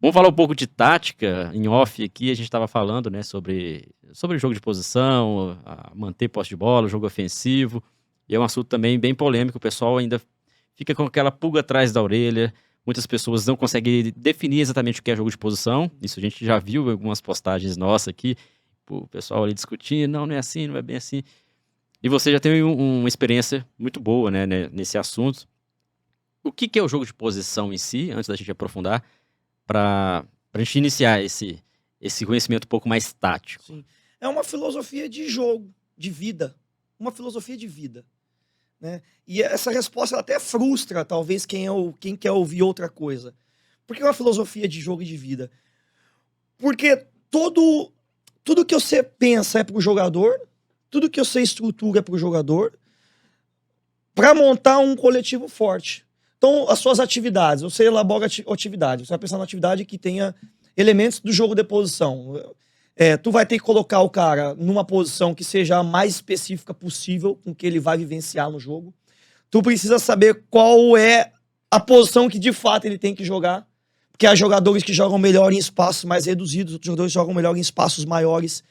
Vamos falar um pouco de tática em off aqui. A gente estava falando, né, sobre jogo de posição, manter posse de bola, jogo ofensivo. E é um assunto também bem polêmico. O pessoal ainda fica com aquela pulga atrás da orelha. Muitas pessoas não conseguem definir exatamente o que é jogo de posição. Isso a gente já viu em algumas postagens nossas aqui. O pessoal ali discutindo, não é assim, não é bem assim. E você já tem uma experiência muito boa, né, nesse assunto. O que é o jogo de posição em si, antes da gente aprofundar? Para a gente iniciar esse conhecimento um pouco mais tático. Sim. É uma filosofia de jogo, de vida. Uma filosofia de vida. Né? E essa resposta ela até frustra, talvez, quem quer ouvir outra coisa. Por que uma filosofia de jogo e de vida? Porque tudo que você pensa é para o jogador, tudo que você estrutura é para o jogador, para montar um coletivo forte. Então, as suas atividades, você elabora atividade, você vai pensar numa atividade que tenha elementos do jogo de posição. Tu vai ter que colocar o cara numa posição que seja a mais específica possível com que ele vai vivenciar no jogo. Tu precisa saber qual é a posição que de fato ele tem que jogar, porque há jogadores que jogam melhor em espaços mais reduzidos, outros jogadores jogam melhor em espaços maiores.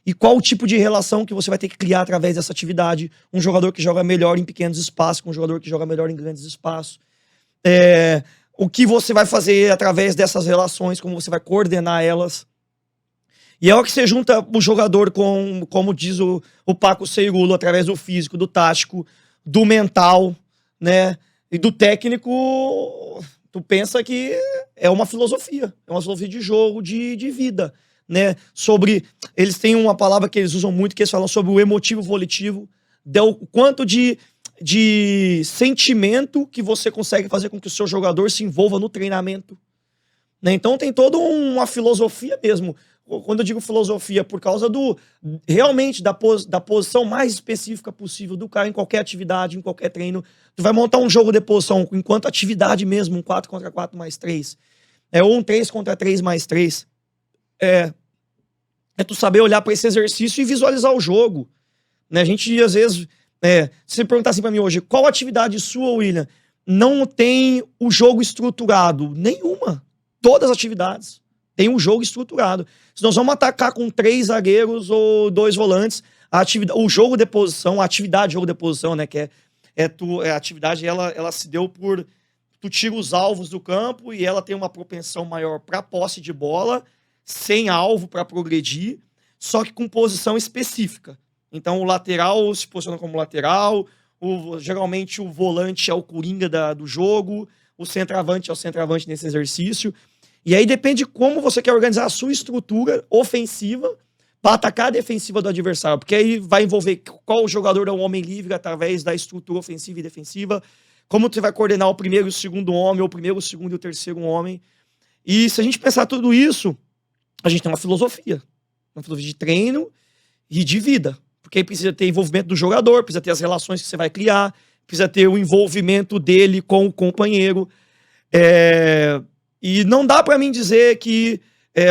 E qual o tipo de relação que você vai ter que criar através dessa atividade? Um jogador que joga melhor em pequenos espaços, com um jogador que joga melhor em grandes espaços. O que você vai fazer através dessas relações, como você vai coordenar elas. E é hora que você junta o jogador com, como diz o Paco Seirulo, através do físico, do tático, do mental, né? E do técnico, tu pensa que é uma filosofia de jogo, de vida, né? Eles têm uma palavra que eles usam muito, que eles falam sobre o emotivo volitivo, o quanto de sentimento que você consegue fazer com que o seu jogador se envolva no treinamento. Né? Então tem toda uma filosofia mesmo. Quando eu digo filosofia, por causa realmente da posição mais específica possível do cara em qualquer atividade, em qualquer treino. Tu vai montar um jogo de posição enquanto atividade mesmo, um 4 contra 4 mais 3. Ou um 3 contra 3 mais 3. É tu saber olhar para esse exercício e visualizar o jogo. Né? A gente, às vezes... se você perguntar assim pra mim hoje, qual atividade sua, William, não tem o jogo estruturado? Nenhuma. Todas as atividades têm um jogo estruturado. Se nós vamos atacar com 3 zagueiros ou 2 volantes, o jogo de posição, a atividade de jogo de posição, né, que a atividade, ela se deu por... Tu tira os alvos do campo e ela tem uma propensão maior para posse de bola, sem alvo para progredir, só que com posição específica. Então o lateral se posiciona como lateral, geralmente o volante é o coringa do jogo, o centroavante é o centroavante nesse exercício. E aí depende de como você quer organizar a sua estrutura ofensiva para atacar a defensiva do adversário. Porque aí vai envolver qual jogador é o homem livre através da estrutura ofensiva e defensiva, como você vai coordenar o primeiro e o segundo homem, ou o primeiro, o segundo e o terceiro homem. E se a gente pensar tudo isso, a gente tem uma filosofia de treino e de vida. Porque aí precisa ter envolvimento do jogador, precisa ter as relações que você vai criar, precisa ter o envolvimento dele com o companheiro. E não dá pra mim dizer que,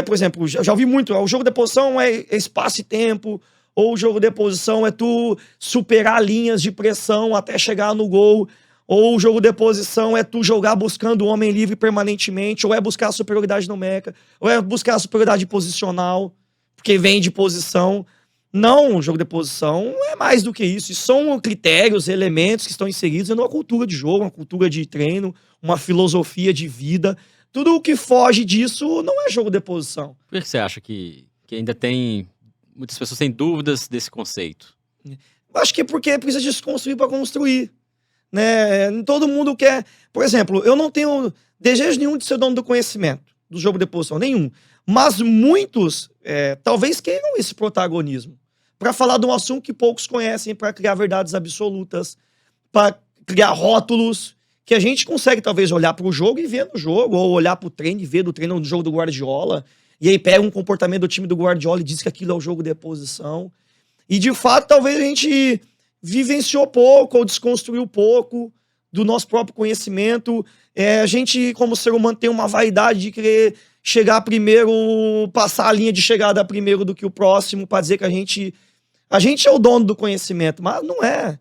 por exemplo, já ouvi muito, o jogo de posição é espaço e tempo, ou o jogo de posição é tu superar linhas de pressão até chegar no gol, ou o jogo de posição é tu jogar buscando o homem livre permanentemente, ou é buscar a superioridade numérica, ou é buscar a superioridade posicional, porque vem de posição. Não, o jogo de posição é mais do que isso. Isso são critérios, elementos que estão inseridos numa cultura de jogo, uma cultura de treino, uma filosofia de vida. Tudo o que foge disso não é jogo de posição. Por que você acha que ainda tem... Muitas pessoas têm dúvidas desse conceito? Acho que é porque precisa desconstruir para construir. Né? Todo mundo quer... Por exemplo, eu não tenho desejo nenhum de ser dono do conhecimento, do jogo de posição, nenhum. Mas muitos, talvez queiram esse protagonismo para falar de um assunto que poucos conhecem, para criar verdades absolutas, para criar rótulos, que a gente consegue talvez olhar para o jogo e ver no jogo, ou olhar para o treino e ver do treino do jogo do Guardiola, e aí pega um comportamento do time do Guardiola e diz que aquilo é o jogo de posição. E de fato, talvez a gente vivenciou pouco ou desconstruiu pouco do nosso próprio conhecimento. A gente, como ser humano, tem uma vaidade de querer chegar primeiro, passar a linha de chegada primeiro do que o próximo, para dizer que a gente é o dono do conhecimento, mas não é.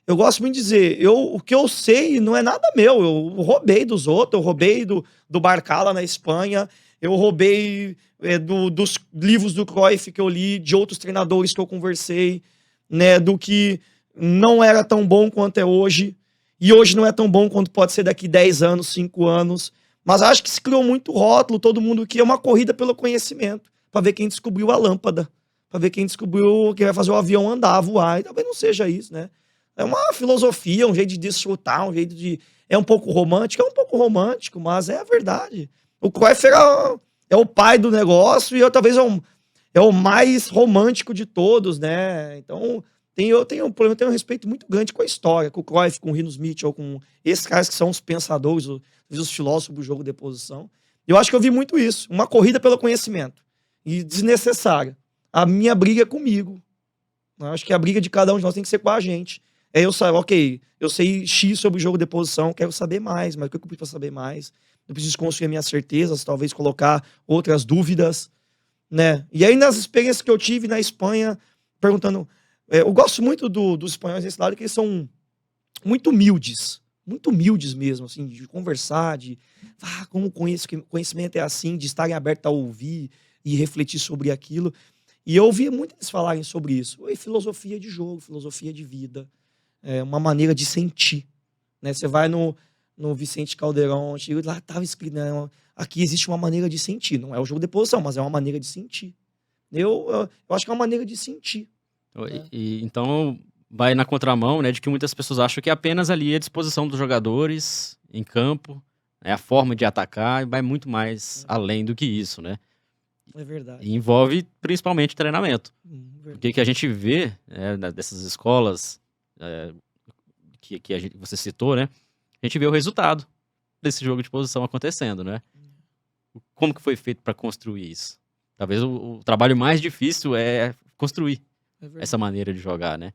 Eu gosto muito de dizer, o que eu sei não é nada meu. Eu roubei dos outros, eu roubei do Barcala na Espanha, eu roubei dos livros do Cruyff que eu li, de outros treinadores que eu conversei, né? Do que não era tão bom quanto é hoje, e hoje não é tão bom quanto pode ser daqui 10 anos, 5 anos. Mas acho que se criou muito rótulo, todo mundo que é uma corrida pelo conhecimento, para ver quem descobriu a lâmpada, para ver quem descobriu que vai fazer o avião andar, voar, e talvez não seja isso, né? É uma filosofia, um jeito de desfrutar, um jeito de... É um pouco romântico, mas é a verdade. O Cruyff é o pai do negócio e eu talvez é o mais romântico de todos, né? Então, eu tenho um respeito muito grande com a história, com o Cruyff, com o Rinos Mitchell, com esses caras que são os pensadores, os filósofos do jogo de posição. Eu acho que eu vi muito isso, uma corrida pelo conhecimento. E desnecessária. A minha briga é comigo. Eu acho que a briga de cada um de nós tem que ser com a gente. É eu saber, ok, eu sei X sobre o jogo de posição, quero saber mais, mas o que eu preciso para saber mais? Eu preciso construir minhas certezas, talvez colocar outras dúvidas, né? E aí, nas experiências que eu tive na Espanha, perguntando... eu gosto muito dos espanhóis nesse lado, que eles são muito humildes mesmo, assim, de conversar, de... como conhecimento é assim, de estarem abertos a ouvir e refletir sobre aquilo. E eu ouvi muito eles falarem sobre isso. E filosofia de jogo, filosofia de vida. Uma maneira de sentir, né? Você vai no Vicente Caldeirão, lá estava escrito, né? Aqui existe uma maneira de sentir. Não é o jogo de posição, mas é uma maneira de sentir. Eu acho que é uma maneira de sentir. Né? Então, vai na contramão, né, de que muitas pessoas acham que apenas ali é a disposição dos jogadores em campo, é a forma de atacar, e vai muito mais além do que isso, né? É verdade. E envolve principalmente treinamento. Verdade. O que a gente vê dessas escolas que você citou, né? A gente vê o resultado desse jogo de posição acontecendo, né? Como que foi feito para construir isso? Talvez o trabalho mais difícil é construir essa maneira de jogar, né?